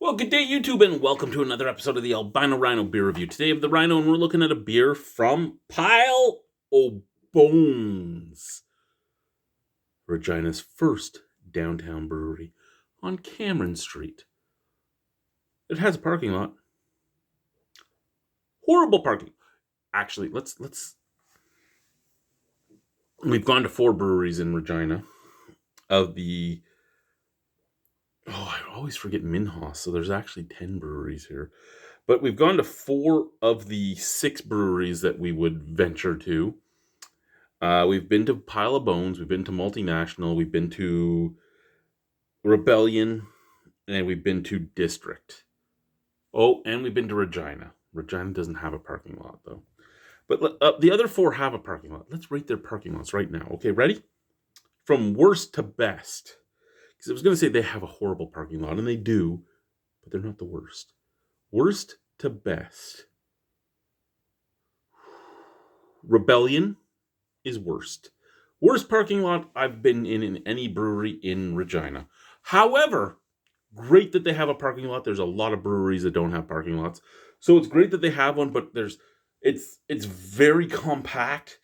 Well, good day, YouTube, and welcome to another episode of the Albino Rhino beer review. Today I have the Rhino, and we're looking at a beer from Pile o' Bones, Regina's first downtown brewery on Cameron Street. It has a parking lot. Horrible parking. Actually, we've gone to 4 breweries in Regina of the... I always forget Minhas, so there's actually 10 breweries here. But we've gone to 4 of the 6 breweries that we would venture to. We've been to Pile of Bones, we've been to Multinational, we've been to Rebellion, and we've been to District. Oh, and we've been to Regina. Regina doesn't have a parking lot, though. But the other 4 have a parking lot. Let's rate their parking lots right now. Okay, ready? From worst to best. Because I was going to say they have a horrible parking lot, and they do, but they're not the worst. Worst to best. Rebellion is worst. Worst parking lot I've been in any brewery in Regina. However, great that they have a parking lot. There's a lot of breweries that don't have parking lots. So it's great that they have one, but it's very compact.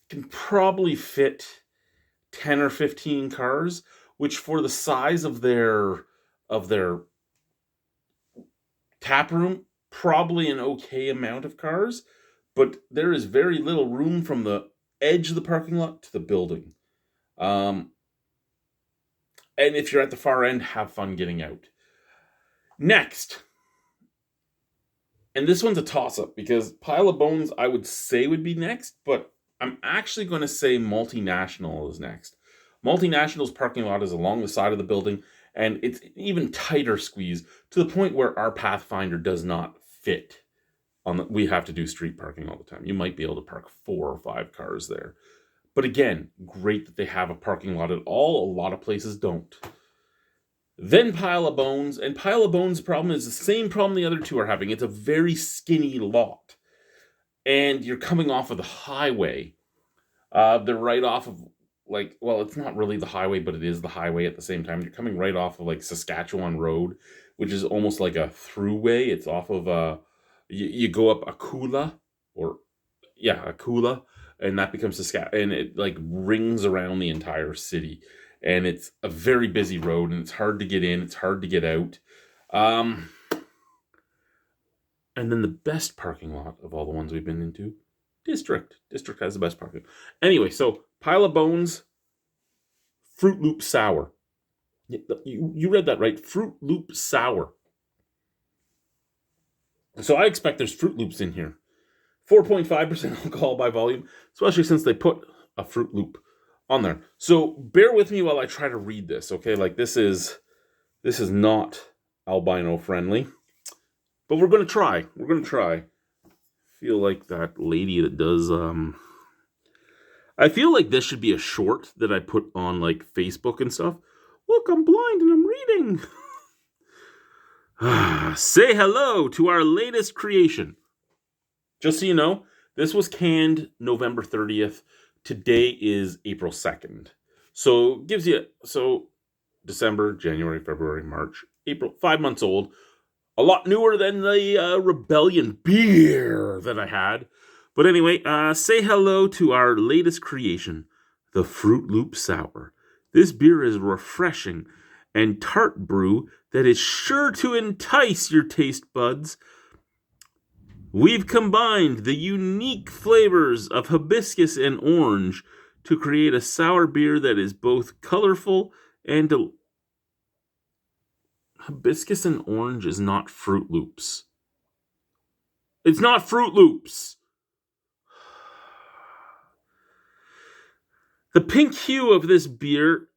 It can probably fit 10 or 15 cars, which for the size of their tap room, probably an okay amount of cars, but there is very little room from the edge of the parking lot to the building. And if you're at the far end, have fun getting out. Next, and this one's a toss-up because Pile of Bones I would say would be next, but I'm actually going to say Multinational is next. Multinational's parking lot is along the side of the building, and it's an even tighter squeeze to the point where our Pathfinder does not fit. We have to do street parking all the time. You might be able to park 4 or 5 cars there. But again, great that they have a parking lot at all. A lot of places don't. Then Pile of Bones, and Pile of Bones' problem is the same problem the other 2 are having. It's a very skinny lot. And you're coming off of the highway. They're right off of it's not really the highway, but it is the highway at the same time. You're coming right off of Saskatchewan Road, which is almost like a throughway. It's off of you go up Akula, and that becomes Saskatchewan, and it rings around the entire city. And it's a very busy road, and it's hard to get in, it's hard to get out. And then the best parking lot of all the ones we've been into, District. District has the best parking. Anyway, so Pile of Bones, Fruit Loop Sour. You read that right. Fruit Loop Sour. So I expect there's Fruit Loops in here. 4.5% alcohol by volume, especially since they put a Fruit Loop on there. So bear with me while I try to read this, okay? This is not albino friendly. But we're going to try. Feel like that lady that does I feel like this should be a short that I put on Facebook and stuff. Look, I'm blind and I'm reading. Say hello to our latest creation. Just so you know, this was canned November 30th. Today is April 2nd. So gives you December, January, February, March, April, 5 months old. A lot newer than the Rebellion beer that I had. But anyway, say hello to our latest creation, the Fruit Loop Sour. This beer is refreshing and tart brew that is sure to entice your taste buds. We've combined the unique flavors of hibiscus and orange to create a sour beer that is both colorful and hibiscus and orange is not Fruit Loops. It's not Fruit Loops. The pink hue of this beer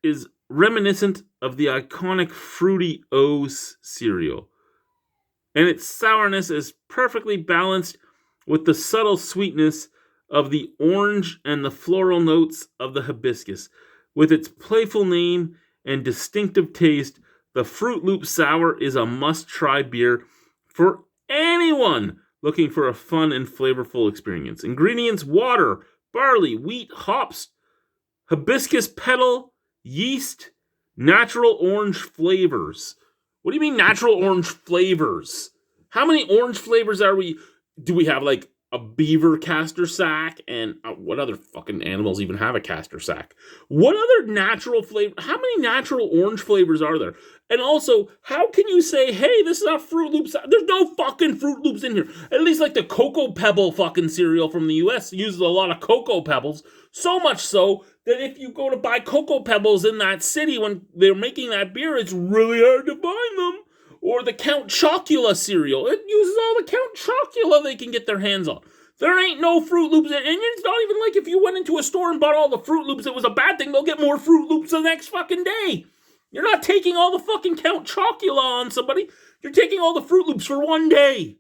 is reminiscent of the iconic Fruity O's cereal. And its sourness is perfectly balanced with the subtle sweetness of the orange and the floral notes of the hibiscus. With its playful name and distinctive taste, the Fruit Loop Sour is a must-try beer for anyone looking for a fun and flavorful experience. Ingredients: water, barley, wheat, hops, hibiscus petal, yeast, natural orange flavors. What do you mean natural orange flavors? How many orange flavors do we have? Like a beaver castor sack, and what other fucking animals even have a castor sack? What other natural flavor? How many natural orange flavors are there? And also, how can you say, hey, this is not Fruit Loops? There's no fucking Fruit Loops in here. At least like the Cocoa Pebble fucking cereal from the US uses a lot of Cocoa Pebbles. So much so that if you go to buy Cocoa Pebbles in that city when they're making that beer, it's really hard to find them. Or the Count Chocula cereal. It uses all the Count Chocula they can get their hands on. There ain't no Fruit Loops. And it's not even like if you went into a store and bought all the Fruit Loops, it was a bad thing. They'll get more Fruit Loops the next fucking day. You're not taking all the fucking Count Chocula on somebody. You're taking all the Fruit Loops for one day.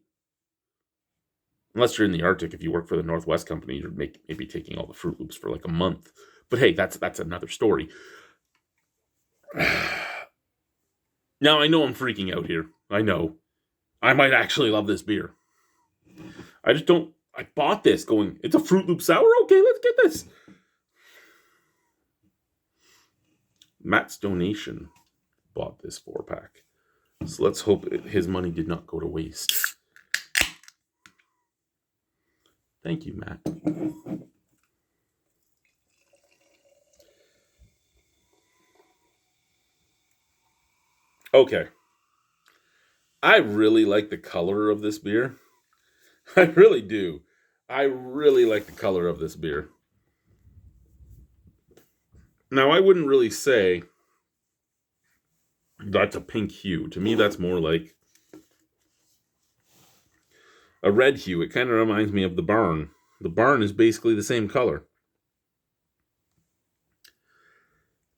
Unless you're in the Arctic. If you work for the Northwest Company, you're maybe taking all the Fruit Loops for like a month. But hey, that's another story. Now, I know I'm freaking out here. I know. I might actually love this beer. I just don't... I bought this going, it's a Fruit Loop sour? Okay, let's get this. Matt's donation bought this 4-pack. So let's hope his money did not go to waste. Thank you, Matt. Okay. I really like the color of this beer. I really do. I really like the color of this beer. Now, I wouldn't really say that's a pink hue. To me, that's more like a red hue. It kind of reminds me of the barn. The barn is basically the same color.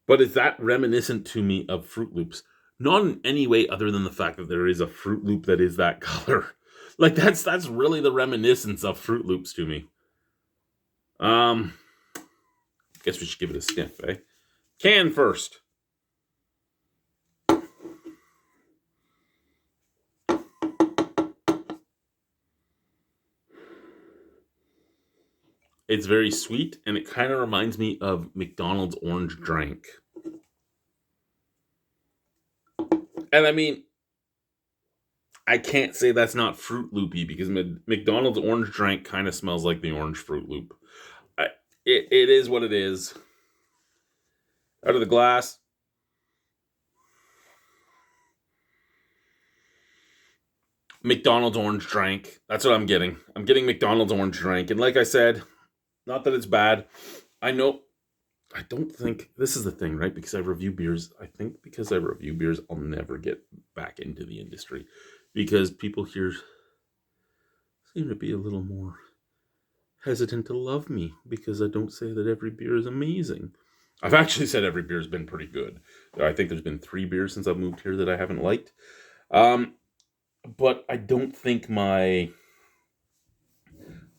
But is that reminiscent to me of Fruit Loops? Not in any way other than the fact that there is a Fruit Loop that is that color. Like, that's really the reminiscence of Fruit Loops to me. Guess we should give it a sniff, eh? Can first. It's very sweet, and it kind of reminds me of McDonald's Orange Drink. And I mean, I can't say that's not Fruit Loopy, because McDonald's Orange Drink kind of smells like the orange Fruit Loop. It is what it is. Out of the glass. McDonald's Orange Drink. That's what I'm getting. I'm getting McDonald's Orange Drink. And like I said, not that it's bad. I don't think, this is the thing, right? Because I review beers, I'll never get back into the industry. Because people here seem to be a little more hesitant to love me because I don't say that every beer is amazing. I've actually said every beer has been pretty good. I think there's been 3 beers since I've moved here that I haven't liked. But I don't think my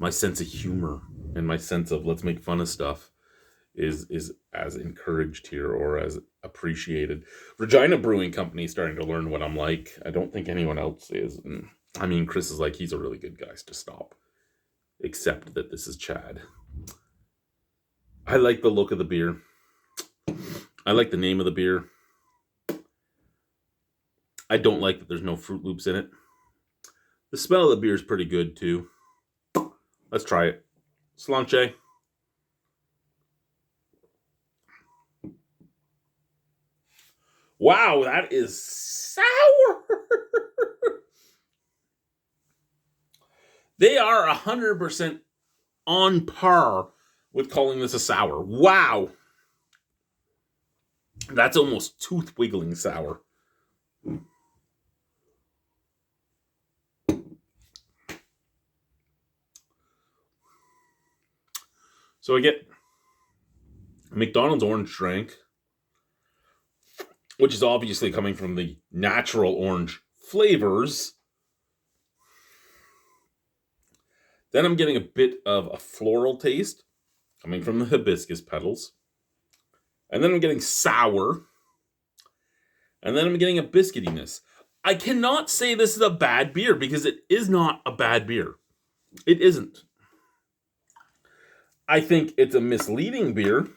sense of humor and my sense of let's make fun of stuff is as encouraged here or as appreciated. Regina Brewing Company is starting to learn what I'm like. I don't think anyone else is. And I mean, Chris is like, he's a really good guy to stop. Except that this is Chad. I like the look of the beer. I like the name of the beer. I don't like that there's no Fruit Loops in it. The smell of the beer is pretty good too. Let's try it. Slanche. Wow, that is sour. They are 100% on par with calling this a sour. Wow. That's almost tooth wiggling sour. So I get McDonald's Orange Drink, which is obviously coming from the natural orange flavors. Then I'm getting a bit of a floral taste coming from the hibiscus petals. And then I'm getting sour. And then I'm getting a biscuitiness. I cannot say this is a bad beer because it is not a bad beer. It isn't. I think it's a misleading beer.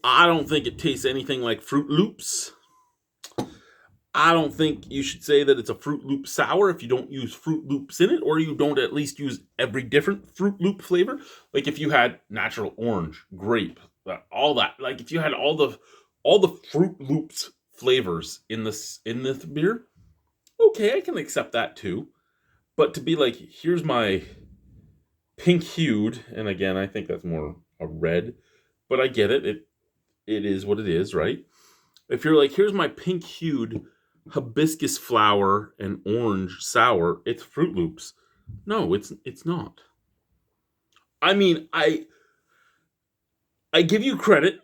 I don't think it tastes anything like Fruit Loops. I don't think you should say that it's a Fruit Loop sour if you don't use Fruit Loops in it, or you don't at least use every different Fruit Loop flavor. Like if you had natural orange, grape, all that. Like if you had all the Fruit Loops flavors in this beer, okay, I can accept that too. But to be like, here's my pink hued, and again, I think that's more a red, but I get it. It is what it is, right? If you're like, here's my pink hued hibiscus flower and orange sour, it's Fruit Loops. No, it's not. I mean, I give you credit.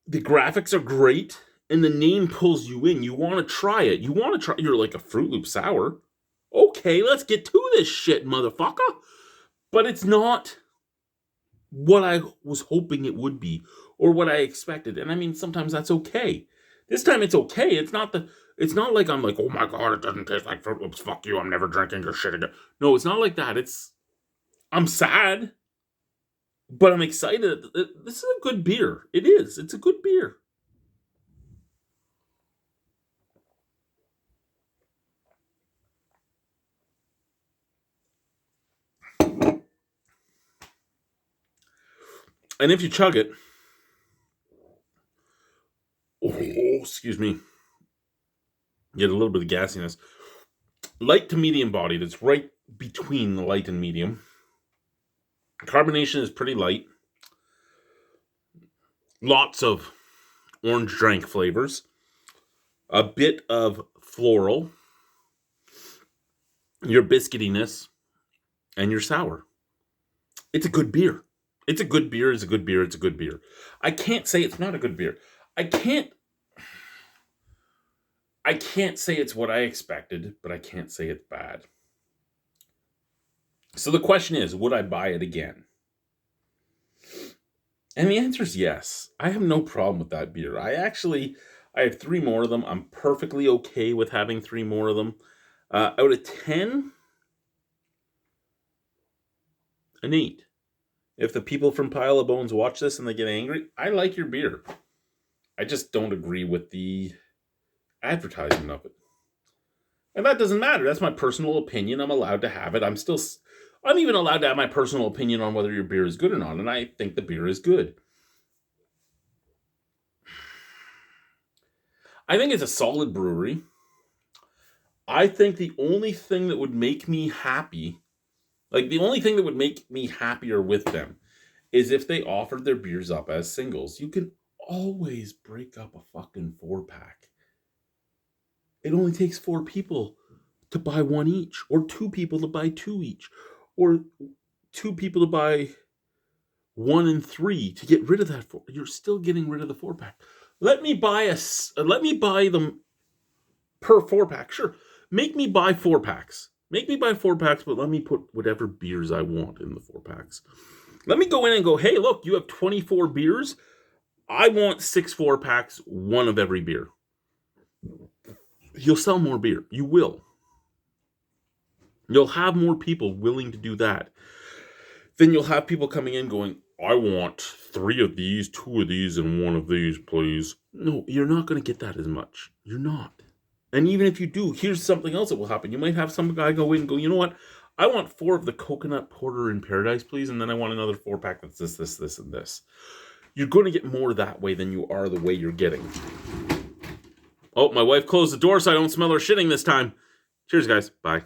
The graphics are great, and the name pulls you in. You want to try it. You want to try. You're like a Fruit Loop sour. Okay, let's get to this shit, motherfucker. But it's not what I was hoping it would be or what I expected. And I mean, sometimes that's okay. This time it's okay. It's not like I'm like, oh my God, it doesn't taste like Fruit Loops. Fuck you. I'm never drinking your shit again. No, it's not like that. I'm sad, but I'm excited. This is a good beer. It is. It's a good beer. And if you chug it, oh, excuse me, you get a little bit of gassiness. Light to medium bodied. It's right between light and medium. Carbonation is pretty light. Lots of orange drink flavors. A bit of floral. Your biscuitiness. And your sour. It's a good beer. It's a good beer. It's a good beer. It's a good beer. I can't say it's not a good beer. I can't say it's what I expected, but I can't say it's bad. So the question is, would I buy it again? And the answer is yes. I have no problem with that beer. I have 3 more of them. I'm perfectly okay with having 3 more of them. Out of 10, an 8. If the people from Pile of Bones watch this and they get angry, I like your beer. I just don't agree with the advertising of it. And that doesn't matter. That's my personal opinion. I'm allowed to have it. I'm even allowed to have my personal opinion on whether your beer is good or not. And I think the beer is good. I think it's a solid brewery. I think the only thing that would make me happy, the only thing that would make me happier with them, is if they offered their beers up as singles. You can always break up a fucking 4-pack. It only takes 4 people to buy 1 each, or 2 people to buy 2 each, or 2 people to buy 1 and 3 to get rid of that 4. You're still getting rid of the 4-pack. Let me buy them per 4-pack. Sure, make me buy 4-packs. Make me buy 4-packs, but let me put whatever beers I want in the 4-packs. Let me go in and go, hey, look, you have 24 beers. I want 6 4-packs, 1 of every beer. You'll sell more beer. You will. You'll have more people willing to do that. Then you'll have people coming in going, I want 3 of these, 2 of these, and 1 of these, please. No, you're not going to get that as much. You're not. And even if you do, here's something else that will happen. You might have some guy go in and go, you know what? I want 4 of the coconut porter in paradise, please. And then I want another 4-pack that's this, and this. You're going to get more that way than you are the way you're getting. Oh, my wife closed the door so I don't smell her shitting this time. Cheers, guys. Bye.